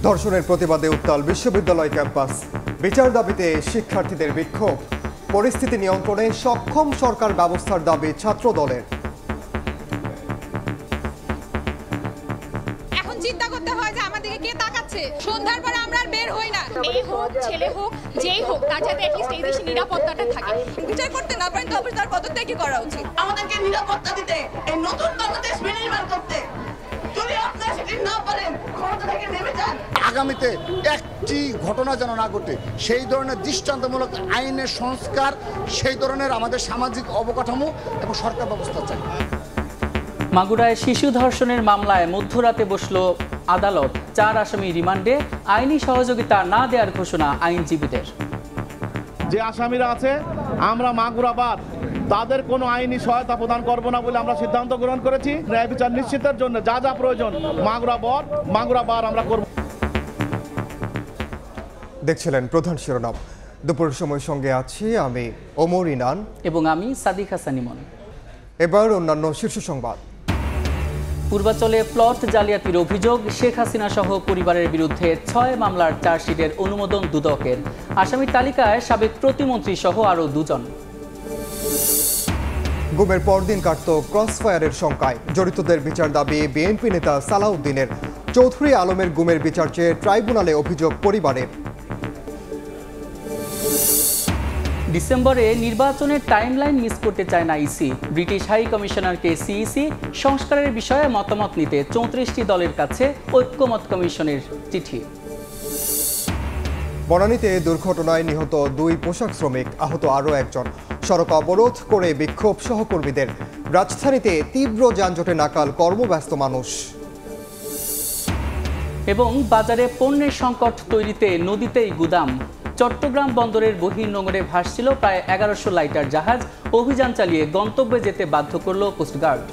ধর্ষণের প্রতিবাদে উত্তাল বিশ্ববিদ্যালয় ক্যাম্পাস। বিচার দাবিতে শিক্ষার্থীদের বিক্ষোভ। পরিস্থিতি নিয়ন্ত্রণে সক্ষম সরকার ব্যবস্থার দাবি ছাত্র দলের। এখন চিন্তা করতে হয় যে আমাদেরকে কে তাকাচ্ছে। সন্ধ্যার পর আমরা আর বের হই না। মেয়ে হোক ছেলে হোক যেই হোক তার যাতে অ্যাটলিস্ট এই দেশে নিরাপত্তাটা থাকে। বিচার করতে না পারেন তো অবশ্যই তার পদত্যাগই করা উচিত। আমাদেরকে নিরাপত্তা দিতে, এই নতুন বাংলাদেশ বিনির্মাণ করতে যদি আপনারা সেটি না পারেন ক্ষমতা থেকে নেমে যান। আগামীতে একটি ঘটনা যেন না ঘটে, সেই ধরনের দৃষ্টান্তমূলক আইনের সংস্কার, সেই ধরনের আমাদের সামাজিক অবকাঠামো এবং সরকার ব্যবস্থা চাই। মাগুরায় শিশু ধর্ষণের মামলায় মধ্যরাতে বসল আদালত। 4 আসামি রিমান্ডে, আইনি সহযোগিতা না দেওয়ার ঘোষণা আইনজীবীদের। যে আসামিরা আছে আমরা মাগুরাবাদ তাদের কোনো আইনি সহায়তা প্রদান করব না বলে আমরা সিদ্ধান্ত গ্রহণ করেছি। ন্যায় বিচার নিশ্চিতের জন্য যা যা প্রয়োজন মাগুরাবার আমরা করব। দেখছিলেন প্রধান শিরোনাম। দুপুরের সময় সঙ্গে আছি আমি ওমর ইনান এবং আমি সাদিক হাসান ইমন। এবার অন্যান্য শীর্ষ সংবাদ। পূর্বাঞ্চলে প্লট জালিয়াতির অভিযোগ। শেখ হাসিনা সহ পরিবারের বিরুদ্ধে 6 মামলার চার্জশিটের অনুমোদন দুদকের। আসামির তালিকায় সাবেক প্রতিমন্ত্রী সহ আরও 2 জন। গুমের পরদিন কাটত ক্রসফায়ারের শঙ্কায়। জড়িতদের বিচার দাবি বিএনপি নেতা সালাউদ্দিনের। চৌধুরী আলমের গুমের বিচার চেয়ে ট্রাইব্যুনালে অভিযোগ পরিবারের। ডিসেম্বরে নির্বাচনের টাইমলাইন মিস করতে চায় না ইসি। ব্রিটিশ হাই কমিশনারকে সিইসি সংস্কারের বিষয়ে মতামত নিতে 34টি দলের কাছে ঐক্যমত কমিশনের চিঠি। বনানীতে দুর্ঘটনায় নিহত 2 পোশাক শ্রমিক, আহত আরও 1 জন। সড়ক অবরোধ করে বিক্ষোভ সহকর্মীদের। রাজধানীতে তীব্র যানজটে নাকাল কর্মব্যস্ত মানুষ। এবং বাজারে পণ্যের সংকট তৈরিতে নদীতেই গুদাম। চট্টগ্রাম বন্দরের বহির্নোঙরে ভাসছিল প্রায় 1100 লাইটার জাহাজ। অভিযান চালিয়ে গন্তব্যে যেতে বাধ্য করল কোস্টগার্ড।